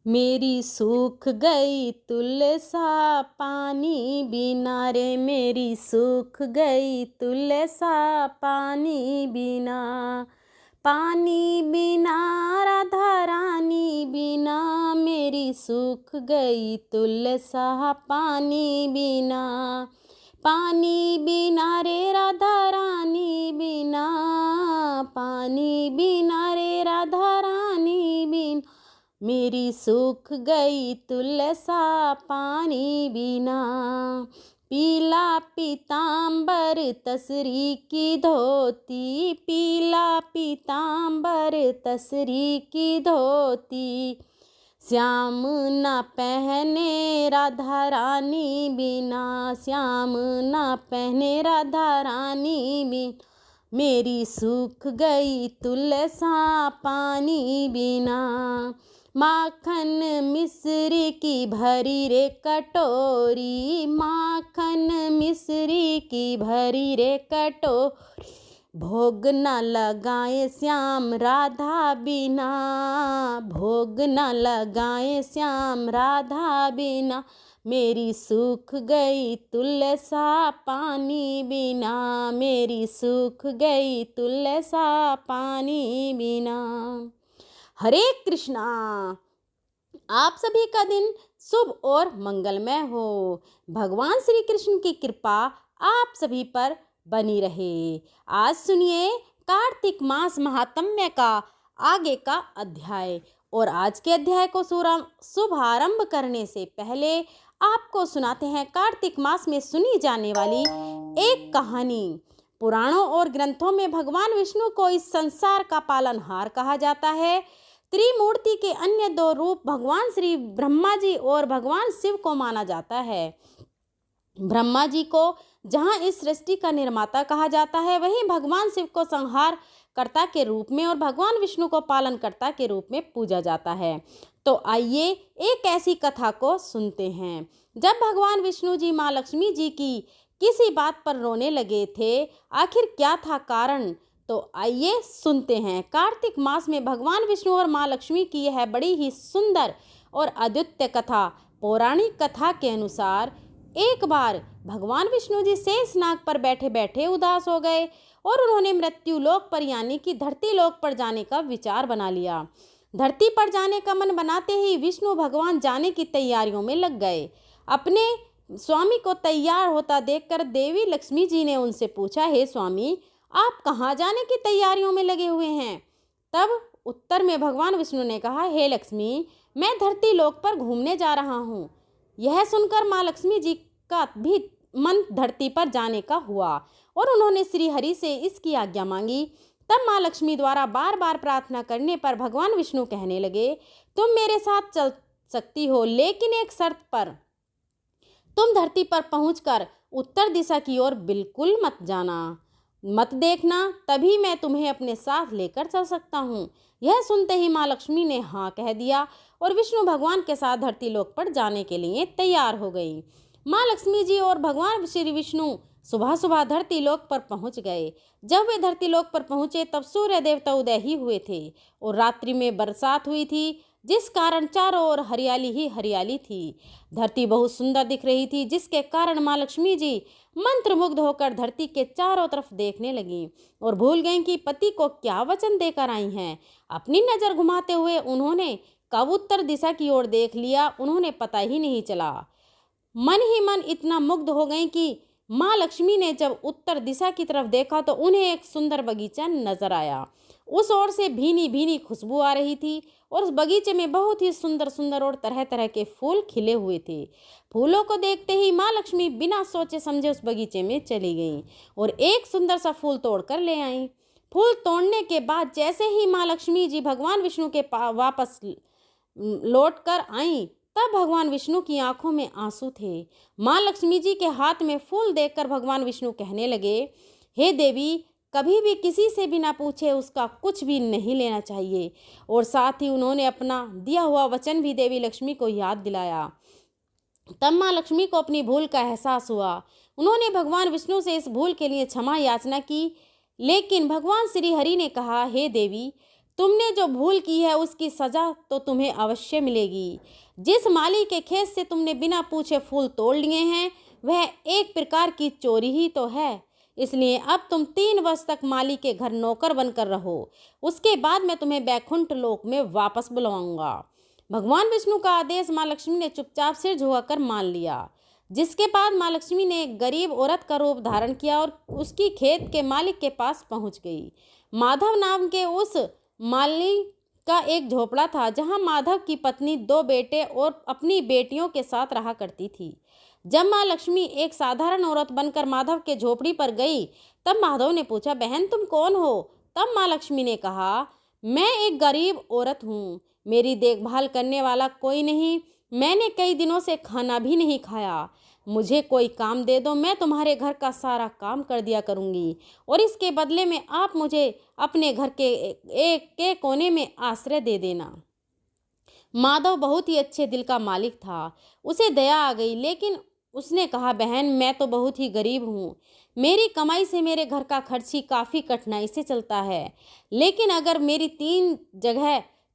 मेरी सूख गई तुलसा पानी बिना रे, मेरी सूख गई तुलसा पानी बिना। पानी बिना राधा रानी बिना, मेरी सूख गई तुलसा पानी बिना। पानी बिना रे राधा रानी बिना, पानी बिना रे राधा रानी बिना, मेरी सूख गई तुलसा पानी बिना। पीला पीतांबर तसरी की धोती, पीला पीतांबर तसरी की धोती, श्याम ना पहने राधा रानी बिना, श्याम ना पहने राधा रानी बिना, मेरी सूख गई तुलसा पानी बिना। माखन मिश्री की भरी रे कटोरी, माखन मिश्री की भरी रे कटोरी, भोग न लगाए श्याम राधा बिना, भोग न लगाए श्याम राधा बिना, मेरी सूख गई तुलसा पानी बिना, मेरी सूख गई तुलसा पानी बिना। हरे कृष्णा। आप सभी का दिन शुभ और मंगलमय हो। भगवान श्री कृष्ण की कृपा आप सभी पर बनी रहे। आज सुनिए कार्तिक मास महात्म्य का आगे का अध्याय। और आज के अध्याय को शुभारंभ करने से पहले आपको सुनाते हैं कार्तिक मास में सुनी जाने वाली एक कहानी। पुराणों और ग्रंथों में भगवान विष्णु को इस संसार का पालनहार कहा जाता है। त्रिमूर्ति के अन्य दो रूप भगवान श्री ब्रह्मा जी और भगवान शिव को माना जाता है। ब्रह्मा जी को जहाँ इस सृष्टि का निर्माता कहा जाता है, वहीं भगवान शिव को संहार कर्ता के रूप में और भगवान विष्णु को पालनकर्ता के रूप में पूजा जाता है। तो आइए एक ऐसी कथा को सुनते हैं। जब भगवान विष्णु जी माँ लक्ष्मी जी की किसी बात पर रोने लगे थे, आखिर क्या था कारण? तो आइए सुनते हैं। कार्तिक मास में भगवान विष्णु और माँ लक्ष्मी की यह बड़ी ही सुंदर और अद्वितीय कथा। पौराणिक कथा के अनुसार एक बार भगवान विष्णु जी शेषनाग पर बैठे बैठे उदास हो गए और उन्होंने मृत्यु लोक पर यानी कि धरती लोक पर जाने का विचार बना लिया। धरती पर जाने का मन बनाते ही विष्णु भगवान जाने की तैयारियों में लग गए। अपने स्वामी को तैयार होता देखकर देवी लक्ष्मी जी ने उनसे पूछा, हे स्वामी, आप कहाँ जाने की तैयारियों में लगे हुए हैं? तब उत्तर में भगवान विष्णु ने कहा, हे लक्ष्मी, मैं धरती लोक पर घूमने जा रहा हूँ। यह सुनकर माँ लक्ष्मी जी का भी मन धरती पर जाने का हुआ और उन्होंने श्री हरि से इसकी आज्ञा मांगी। तब माँ लक्ष्मी द्वारा बार बार प्रार्थना करने पर भगवान विष्णु कहने लगे, तुम मेरे साथ चल सकती हो, लेकिन एक शर्त पर। तुम धरती पर पहुंचकर उत्तर दिशा की ओर बिल्कुल मत जाना, मत देखना, तभी मैं तुम्हें अपने साथ लेकर चल सकता हूँ। यह सुनते ही माँ लक्ष्मी ने हाँ कह दिया और विष्णु भगवान के साथ धरती लोक पर जाने के लिए तैयार हो गई। माँ लक्ष्मी जी और भगवान श्री विष्णु सुबह सुबह धरती लोक पर पहुँच गए। जब वे धरती लोक पर पहुँचे तब सूर्य देवता उदय ही हुए थे और रात्रि में बरसात हुई थी, जिस कारण चारों ओर हरियाली ही हरियाली थी। धरती बहुत सुंदर दिख रही थी, जिसके कारण माँ लक्ष्मी जी मंत्रमुग्ध होकर धरती के चारों तरफ देखने लगी और भूल गईं कि पति को क्या वचन देकर आई हैं। अपनी नज़र घुमाते हुए उन्होंने कब उत्तर दिशा की ओर देख लिया, उन्होंने पता ही नहीं चला। मन ही मन इतना मुग्ध हो गईं कि माँ लक्ष्मी ने जब उत्तर दिशा की तरफ देखा तो उन्हें एक सुंदर बगीचा नजर आया। उस ओर से भीनी भीनी खुशबू आ रही थी और उस बगीचे में बहुत ही सुंदर सुंदर और तरह तरह के फूल खिले हुए थे। फूलों को देखते ही माँ लक्ष्मी बिना सोचे समझे उस बगीचे में चली गईं और एक सुंदर सा फूल तोड़कर ले आईं। फूल तोड़ने के बाद जैसे ही माँ लक्ष्मी जी भगवान विष्णु के वापस लौट कर आईं, तब भगवान विष्णु की आंखों में आंसू थे। माँ लक्ष्मी जी के हाथ में फूल देखकर भगवान विष्णु कहने लगे, हे देवी, कभी भी किसी से बिना पूछे उसका कुछ भी नहीं लेना चाहिए। और साथ ही उन्होंने अपना दिया हुआ वचन भी देवी लक्ष्मी को याद दिलाया। तब माँ लक्ष्मी को अपनी भूल का एहसास हुआ। उन्होंने भगवान विष्णु से इस भूल के लिए क्षमा याचना की, लेकिन भगवान श्री हरि ने कहा, हे देवी, तुमने जो भूल की है उसकी सजा तो तुम्हें अवश्य मिलेगी। जिस माली के खेत से तुमने बिना पूछे फूल तोड़ लिए हैं वह एक प्रकार की चोरी ही तो है। इसलिए अब तुम 3 वर्ष तक माली के घर नौकर बनकर रहो। उसके बाद मैं तुम्हें बैकुंठ लोक में वापस बुलवाऊंगा। भगवान विष्णु का आदेश माँ लक्ष्मी ने चुपचाप सिर झुकाकर मान लिया। जिसके बाद माँ लक्ष्मी ने एक गरीब औरत का रूप धारण किया और उसकी खेत के मालिक के पास पहुंच गई। माधव नाम के उस माली का एक झोपड़ा था जहां माधव की पत्नी 2 बेटे और अपनी बेटियों के साथ रहा करती थी। जब माँ लक्ष्मी एक साधारण औरत बनकर माधव के झोपड़ी पर गई तब माधव ने पूछा, बहन तुम कौन हो? तब माँ लक्ष्मी ने कहा, मैं एक गरीब औरत हूँ, मेरी देखभाल करने वाला कोई नहीं, मैंने कई दिनों से खाना भी नहीं खाया, मुझे कोई काम दे दो, मैं तुम्हारे घर का सारा काम कर दिया करूँगी और इसके बदले में आप मुझे अपने घर के एक के कोने में आश्रय दे देना। माधव बहुत ही अच्छे दिल का मालिक था। उसे दया आ गई, लेकिन उसने कहा, बहन मैं तो बहुत ही गरीब हूँ, मेरी कमाई से मेरे घर का खर्च ही काफ़ी कठिनाई से चलता है। लेकिन अगर मेरी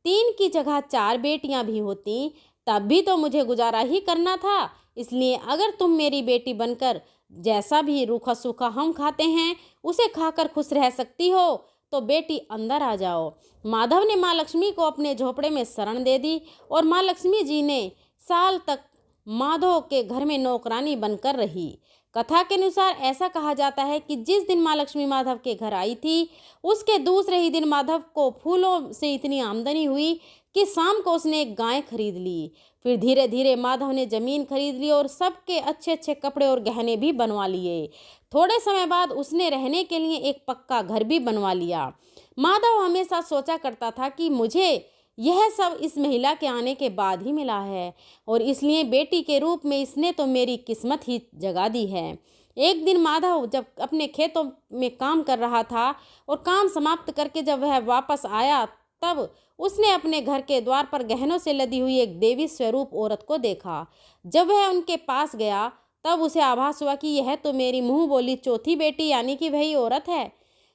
3 की जगह 4 बेटियां भी होती तब भी तो मुझे गुजारा ही करना था। इसलिए अगर तुम मेरी बेटी बनकर जैसा भी रूखा सूखा हम खाते हैं उसे खाकर खुश रह सकती हो तो बेटी अंदर आ जाओ। माधव ने माँ लक्ष्मी को अपने झोपड़े में शरण दे दी और माँ लक्ष्मी जी ने साल तक माधव के घर में नौकरानी बनकर रही। कथा के अनुसार ऐसा कहा जाता है कि जिस दिन माँ लक्ष्मी माधव के घर आई थी उसके दूसरे ही दिन माधव को फूलों से इतनी आमदनी हुई कि शाम को उसने एक गाय खरीद ली। फिर धीरे धीरे माधव ने जमीन खरीद ली और सबके अच्छे अच्छे कपड़े और गहने भी बनवा लिए। थोड़े समय बाद उसने रहने के लिए एक पक्का घर भी बनवा लिया। माधव हमेशा सोचा करता था कि मुझे यह सब इस महिला के आने के बाद ही मिला है और इसलिए बेटी के रूप में इसने तो मेरी किस्मत ही जगा दी है। एक दिन माधव जब अपने खेतों में काम कर रहा था और काम समाप्त करके जब वह वापस आया तब उसने अपने घर के द्वार पर गहनों से लदी हुई एक देवी स्वरूप औरत को देखा। जब वह उनके पास गया तब उसे आभास हुआ कि यह तो मेरी मुंह बोली चौथी बेटी यानी कि वही औरत है।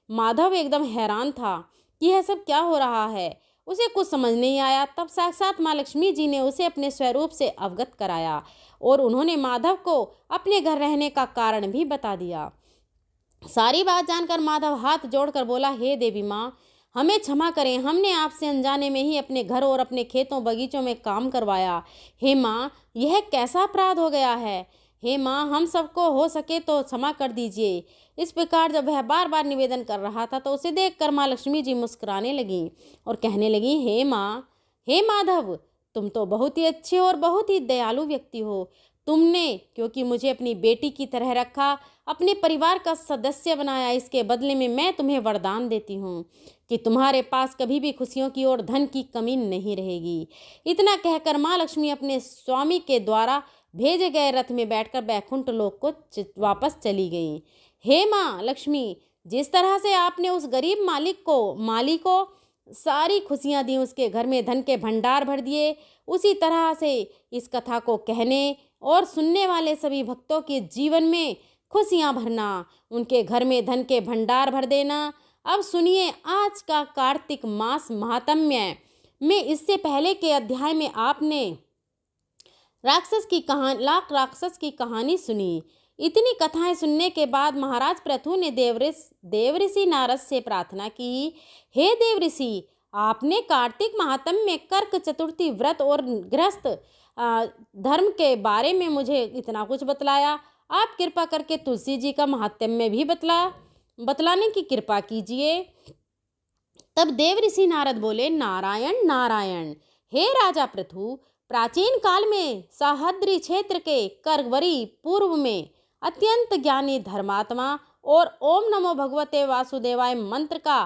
माधव एकदम हैरान था कि यह सब क्या हो रहा है, उसे कुछ समझ नहीं आया। तब साक्षात माँ लक्ष्मी जी ने उसे अपने स्वरूप से अवगत कराया और उन्होंने माधव को अपने घर रहने का कारण भी बता दिया। सारी बात जानकर माधव हाथ जोड़कर बोला, हे देवी माँ हमें क्षमा करें, हमने आपसे अनजाने में ही अपने घर और अपने खेतों बगीचों में काम करवाया। हे माँ यह कैसा अपराध हो गया है, हे माँ हम सबको हो सके तो क्षमा कर दीजिए। इस प्रकार जब वह बार बार निवेदन कर रहा था तो उसे देखकर माँ लक्ष्मी जी मुस्कुराने लगीं और कहने लगी, हे माँ, हे माधव तुम तो बहुत ही अच्छे और बहुत ही दयालु व्यक्ति हो। तुमने क्योंकि मुझे अपनी बेटी की तरह रखा, अपने परिवार का सदस्य बनाया, इसके बदले में मैं तुम्हें वरदान देती हूँ कि तुम्हारे पास कभी भी खुशियों की और धन की कमी नहीं रहेगी। इतना कहकर माँ लक्ष्मी अपने स्वामी के द्वारा भेजे गए रथ में बैठकर बैकुंठ लोक को वापस चली गई। हे माँ लक्ष्मी, जिस तरह से आपने उस गरीब माली को सारी खुशियाँ दी, उसके घर में धन के भंडार भर दिए, उसी तरह से इस कथा को कहने और सुनने वाले सभी भक्तों के जीवन में खुशियाँ भरना, उनके घर में धन के भंडार भर देना। अब सुनिए आज का कार्तिक मास महात्म्य में इससे पहले के अध्याय में आपने लाख राक्षस की कहानी सुनी। इतनी कथाएं सुनने के बाद महाराज पृथु ने देवऋषि नारद से प्रार्थना की, हे देवऋषि आपने कार्तिक महात्म्य में कर्क चतुर्थी व्रत और गृहस्थ धर्म के बारे में मुझे इतना कुछ बतलाया, आप कृपा करके तुलसी जी का महात्म्य भी बतलाने की कृपा कीजिए। तब देवऋषि नारद बोले, नारायण नारायण, हे राजा पृथु, प्राचीन काल में साहद्री क्षेत्र के करवरी पूर्व में अत्यंत ज्ञानी धर्मात्मा और ओम नमो भगवते वासुदेवाय मंत्र का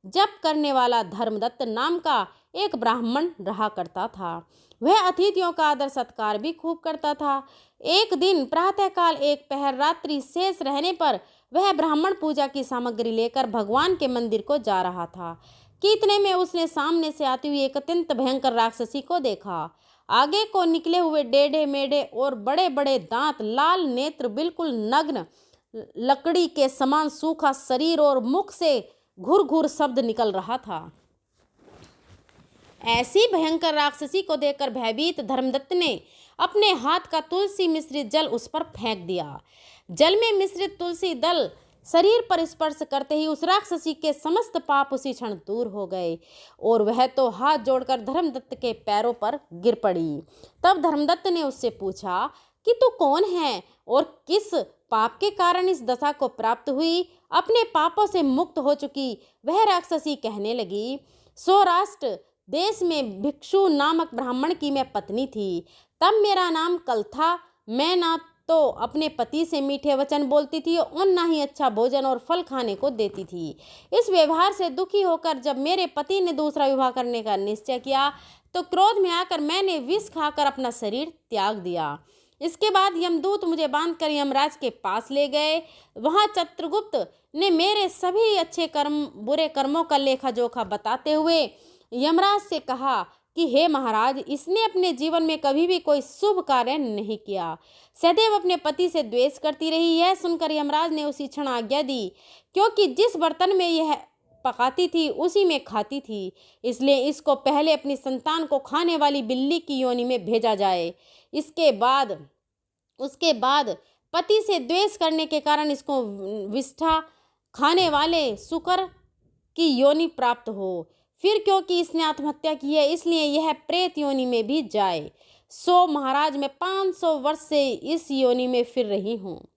जप करने वाला धर्मदत्त नाम का एक ब्राह्मण रहा करता था। वह अतिथियों का आदर सत्कार भी खूब करता था। एक दिन प्रातःकाल एक पहर रात्रि शेष रहने पर वह ब्राह्मण पूजा की सामग्री लेकर भगवान के मंदिर को जा रहा था कि इतने में उसने सामने से आती हुई एक अत्यंत भयंकर राक्षसी को देखा। आगे को निकले हुए टेढ़े मेढ़े और बड़े बड़े दांत, लाल नेत्र, बिल्कुल नग्न, लकड़ी के समान सूखा शरीर और मुख से घुर घुर शब्द निकल रहा था। ऐसी भयंकर राक्षसी को देखकर भयभीत धर्मदत्त ने अपने हाथ का तुलसी मिश्रित जल उस पर फेंक दिया। जल में मिश्रित तुलसी दल शरीर पर स्पर्श करते ही उस राक्षसी के समस्त पाप उसी क्षण दूर हो गए और वह तो हाथ जोड़कर धर्मदत्त के पैरों पर गिर पड़ी। तब धर्मदत्त ने उससे पूछा कि तू कौन है और किस पाप के कारण इस दशा को प्राप्त हुई। अपने पापों से मुक्त हो चुकी वह राक्षसी कहने लगी, सौराष्ट्र देश में भिक्षु नामक ब्राह्मण की मैं पत्नी थी। तब मेरा नाम कल था। मैं ना तो अपने पति से मीठे वचन बोलती थी और ना ही अच्छा भोजन और फल खाने को देती थी। इस व्यवहार से दुखी होकर जब मेरे पति ने दूसरा विवाह करने का निश्चय किया तो क्रोध में आकर मैंने विष खाकर अपना शरीर त्याग दिया। इसके बाद यमदूत मुझे बांधकर यमराज के पास ले गए। वहां चित्रगुप्त ने मेरे सभी अच्छे कर्म बुरे कर्मों का लेखा जोखा बताते हुए यमराज से कहा कि हे महाराज, इसने अपने जीवन में कभी भी कोई शुभ कार्य नहीं किया, सदैव अपने पति से द्वेष करती रही। यह सुनकर यमराज ने उसी क्षण आज्ञा दी, क्योंकि जिस बर्तन में यह पकाती थी उसी में खाती थी, इसलिए इसको पहले अपनी संतान को खाने वाली बिल्ली की योनि में भेजा जाए। उसके बाद पति से द्वेष करने के कारण इसको विष्ठा खाने वाले शुकर की योनि प्राप्त हो। फिर क्योंकि इसने आत्महत्या की है इसलिए यह प्रेत योनि में भी जाए। सो महाराज, मैं 500 वर्ष से इस योनि में फिर रही हूँ।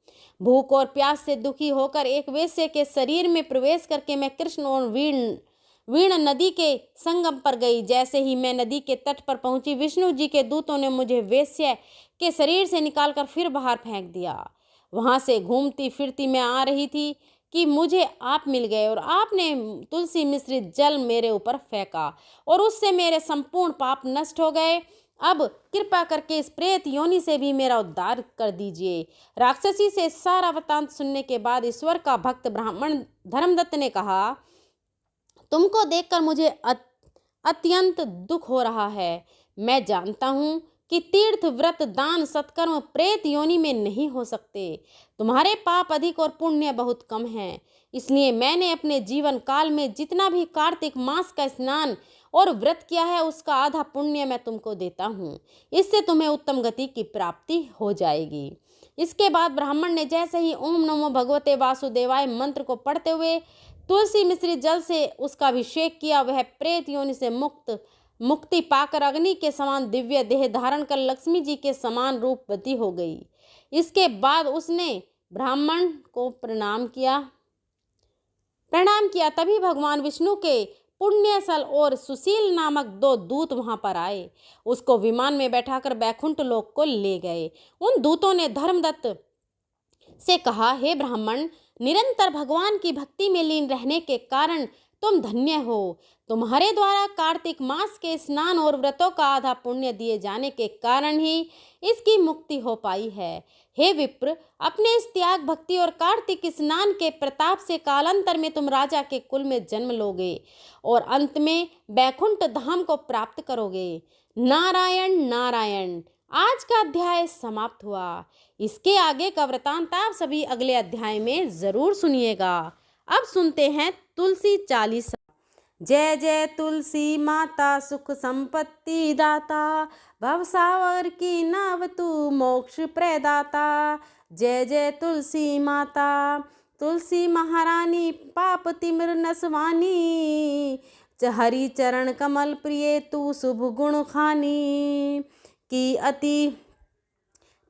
भूख और प्यास से दुखी होकर एक वेश्या के शरीर में प्रवेश करके मैं कृष्ण और वीण नदी के संगम पर गई। जैसे ही मैं नदी के तट पर पहुंची, विष्णु जी के दूतों ने मुझे वेश्या के शरीर से निकालकर फिर बाहर फेंक दिया। वहां से घूमती फिरती मैं आ रही थी कि मुझे आप मिल गए और आपने तुलसी मिश्रित जल मेरे ऊपर फेंका और उससे मेरे संपूर्ण पाप नष्ट हो गए। अब कृपा करके इस प्रेत योनि से भी मेरा उद्धार कर दीजिए। राक्षसी से सारा वृत्तांत सुनने के बाद ईश्वर का भक्त ब्राह्मण धर्मदत्त ने कहा, तुमको देखकर मुझे अत्यंत दुख हो रहा है। मैं जानता हूँ कि तीर्थ व्रत दान सत्कर्म प्रेत योनि में नहीं हो सकते। तुम्हारे पाप अधिक और पुण्य बहुत कम हैं। इसलिए मैंने अपने जीवन काल में जितना भी कार्तिक मास का स्नान और व्रत किया है उसका आधा पुण्य मैं तुमको देता हूँ। इससे तुम्हें उत्तम गति की प्राप्ति हो जाएगी। इसके बाद ब्राह्मण ने जैसे ही ओम नमो भगवते वासुदेवाय मंत्र को पढ़ते हुए तुलसी मिश्रित जल से उसका अभिषेक किया, वह प्रेत योनि से मुक्ति पाकर अग्नि के समान दिव्य देह धारण कर लक्ष्मी जी के समान रूपवती हो गई। इसके बाद उसने ब्राह्मण को प्रणाम किया। तभी भगवान विष्णु के पुण्यसल और सुशील नामक 2 दूत वहां पर आए। उसको विमान में बैठाकर बैकुंठ लोक को ले गए। उन दूतों ने धर्मदत्त से कहा, हे ब्राह्मण, निरंतर भगवान की भक्ति में लीन रहने के कारण तुम धन्य हो। तुम्हारे द्वारा कार्तिक मास के स्नान और व्रतों का आधा पुण्य दिए जाने के कारण ही इसकी मुक्ति हो पाई है। हे विप्र, अपने इस त्याग भक्ति और कार्तिक स्नान के प्रताप से कालांतर में तुम राजा के कुल में जन्म लोगे और अंत में बैकुंठ धाम को प्राप्त करोगे। नारायण नारायण। आज का अध्याय समाप्त हुआ। इसके आगे का वृतांत आप सभी अगले अध्याय में जरूर सुनिएगा। अब सुनते हैं तुलसी चालीसा। जय जय तुलसी माता, सुख संपत्ति दाता, भवसावर की नाव तू मोक्ष प्रदाता। जय जय तुलसी माता, तुलसी महारानी, पाप तिमिर नसवानी, हरि चरण कमल प्रिय तू शुभ गुण खानी। की अति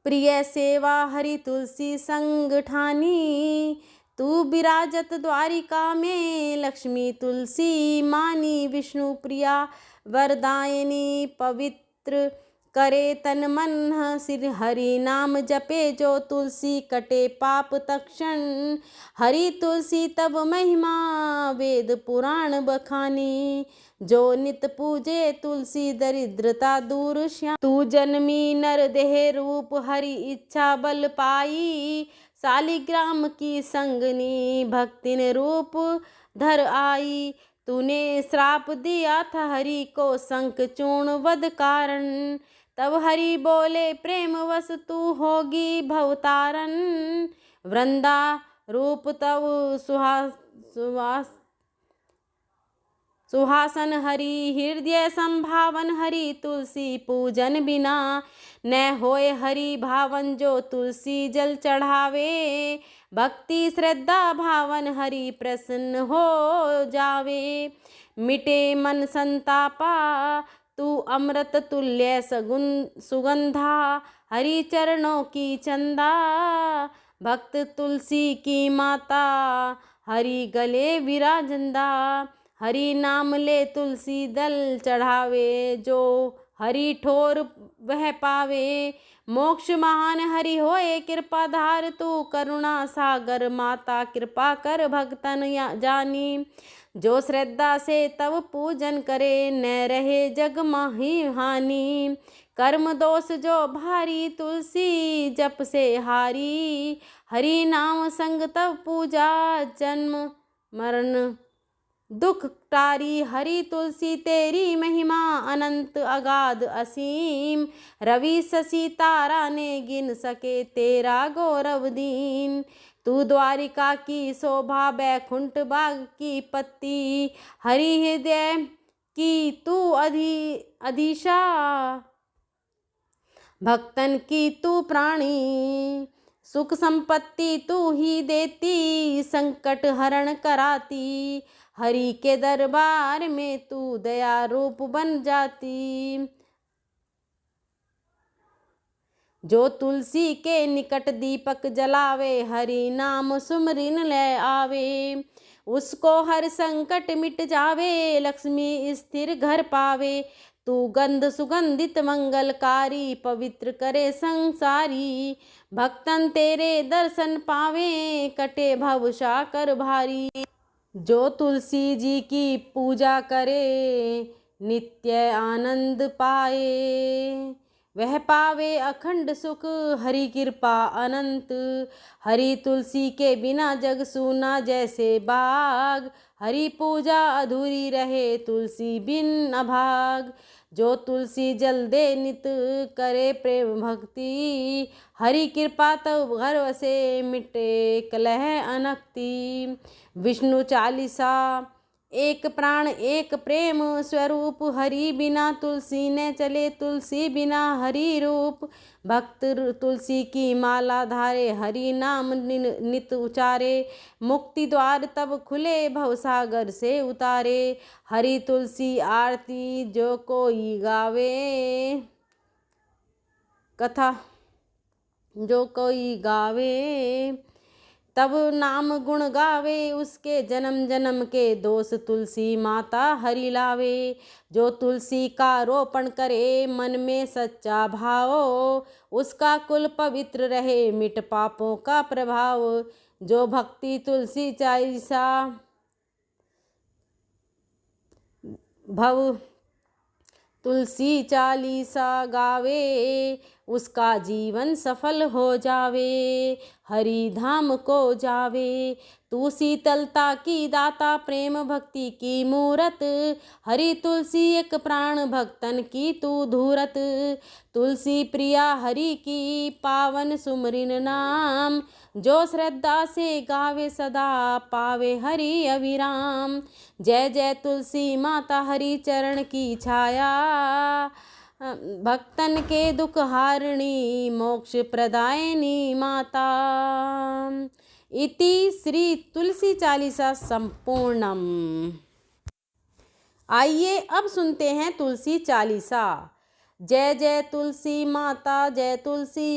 प्रिय सेवा हरि तुलसी संग ठानी, तू विराजत द्वारिका में लक्ष्मी तुलसी मानी। विष्णु प्रिया वरदायिनी, पवित्र करे तन मन, सिर हरि नाम जपे जो तुलसी कटे पाप तक्षण। हरि तुलसी तब महिमा वेद पुराण बखानी, जो नित पूजे तुलसी दरिद्रता दूर श्याम। तू जन्मी नर देह रूप हरि इच्छा बल पाई, शालिग्राम की संगनी भक्तिन रूप धर आई। तूने श्राप दिया था हरि को शंख चूर्ण वध कारण, तब हरि बोले प्रेम वश तू होगी भवतारण। वृंदा रूप तब सुहास सुहासन हरि हृदय संभावन हरि तुलसी पूजन बिना न होए हरि भावन जो तुलसी जल चढ़ावे। भक्ति श्रद्धा भावन हरि प्रसन्न हो जावे। मिटे मन संतापा तू अमृत तुल्य सुगंधा हरि चरणों की चंदा। भक्त तुलसी की माता हरि गले विराजंदा। हरि नाम ले तुलसी दल चढ़ावे जो हरि ठोर वह पावे। मोक्ष महान हरि होए कृपाधार तू करुणा सागर माता कृपा कर भक्तन जानी। जो श्रद्धा से तब पूजन करे न रहे जग माही हानि। कर्म दोष जो भारी तुलसी जप से हारी। हरि नाम संग तब पूजा जन्म मरण दुख टारी। हरि तुलसी तेरी महिमा अनंत अगाध असीम। रवि शशि तारा ने गिन सके तेरा गौरव दीन। तू द्वारिका की शोभा बैकुंठ बाग की पत्ती। हरि हृदय की तू अधिशा भक्तन की तू प्राणी। सुख संपत्ति तू ही देती संकट हरण कराती। हरि के दरबार में तू दया रूप बन जाती। जो तुलसी के निकट दीपक जलावे हरि नाम सुमरिन ले आवे। उसको हर संकट मिट जावे लक्ष्मी स्थिर घर पावे। तू गंध सुगंधित मंगलकारी पवित्र करे संसारी। भक्तन तेरे दर्शन पावे कटे भव साकर भारी। जो तुलसी जी की पूजा करे नित्य आनंद पाए। वह पावे अखंड सुख हरि कृपा अनंत। हरि तुलसी के बिना जग सूना जैसे बाग। हरि पूजा अधूरी रहे तुलसी बिन अभाग। जो तुलसी जल दे नित करे प्रेम भक्ति। हरि कृपा तब घर वसे मिटे कलह अनक्ति। विष्णु चालीसा एक प्राण एक प्रेम स्वरूप। हरि बिना तुलसी न चले तुलसी बिना हरि रूप। भक्त तुलसी की माला धारे हरि नाम नित उचारे। मुक्ति द्वार तब खुले भवसागर से उतारे। हरि तुलसी आरती जो कोई गावे कथा जो कोई गावे। तब नाम गुण गावे उसके जन्म जन्म के दोष तुलसी माता हरि लावे। जो तुलसी का रोपण करे मन में सच्चा भाव। उसका कुल पवित्र रहे मिट पापों का प्रभाव। जो भक्ति तुलसी चालीसा भव तुलसी चालीसा गावे उसका जीवन सफल हो जावे। हरि धाम को जावे। तू शीतलता की दाता प्रेम भक्ति की मूरत। हरि तुलसी एक प्राण भक्तन की तू धूरत। तुलसी प्रिया हरि की पावन सुमरिन नाम। जो श्रद्धा से गावे सदा पावे हरि अविराम। जय जय तुलसी माता हरि चरण की छाया। भक्तन के दुख हारिणी मोक्ष प्रदायिनी माता। इति श्री तुलसी चालीसा संपूर्णम। आइए अब सुनते हैं तुलसी चालीसा। जय जय तुलसी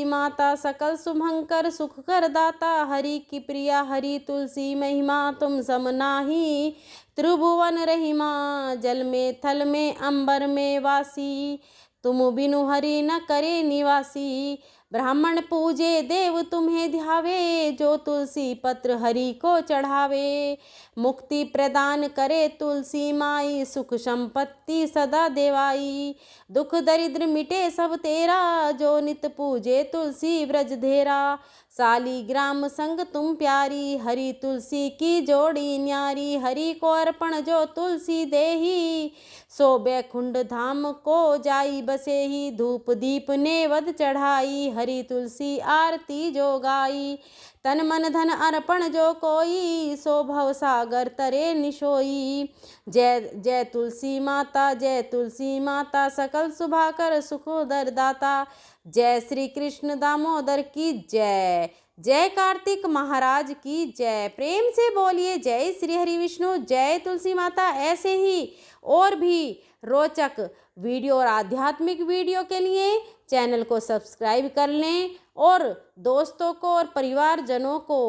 माता सकल शुभंकर सुख कर दाता। हरि की प्रिया हरि तुलसी महिमा तुम सम नाही। त्रिभुवन रहिमा जल में थल में अंबर में वासी। तुम बिनु हरि न करे निवासी। ब्राह्मण पूजे देव तुम्हें ध्यावे। जो तुलसी पत्र हरि को चढ़ावे। मुक्ति प्रदान करे तुलसी माई सुख संपत्ति सदा देवाई। दुख दरिद्र मिटे सब तेरा जो नित पूजे तुलसी व्रज धेरा। सालीग्राम संग तुम प्यारी हरि तुलसी की जोड़ी न्यारी। हरि को अर्पण जो तुलसी देही सो बैकुंठ धाम को जाई बसे ही। धूप दीप नेवद चढ़ाई हरि तुलसी आरती जो गाई। तन मन धन अर्पण जो कोई, सो भव सागर तरे निशोई। जय जय तुलसी माता, जय तुलसी माता, सकल शुभाकर सुखोदर दाता। जय श्री कृष्ण दामोदर की जय, जय कार्तिक महाराज की जय। प्रेम से बोलिए जय श्री हरि विष्णु, जय तुलसी माता। ऐसे ही और भी रोचक वीडियो और आध्यात्मिक वीडियो के लिए चैनल को सब्सक्राइब कर लें और दोस्तों को और परिवारजनों को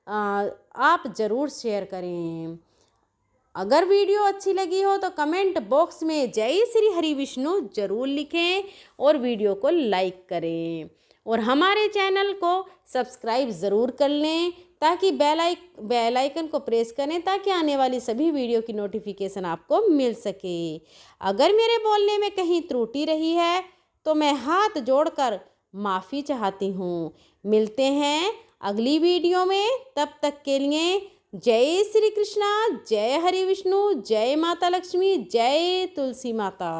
आप ज़रूर शेयर करें। अगर वीडियो अच्छी लगी हो तो कमेंट बॉक्स में जय श्री हरि विष्णु ज़रूर लिखें और वीडियो को लाइक करें और हमारे चैनल को सब्सक्राइब ज़रूर कर लें ताकि बेल आइकन को प्रेस करें ताकि आने वाली सभी वीडियो की नोटिफिकेशन आपको मिल सके। अगर मेरे बोलने में कहीं त्रुटि रही है तो मैं हाथ जोड़कर माफ़ी चाहती हूँ। मिलते हैं अगली वीडियो में, तब तक के लिए जय श्री कृष्णा, जय हरि विष्णु, जय माता लक्ष्मी, जय तुलसी माता।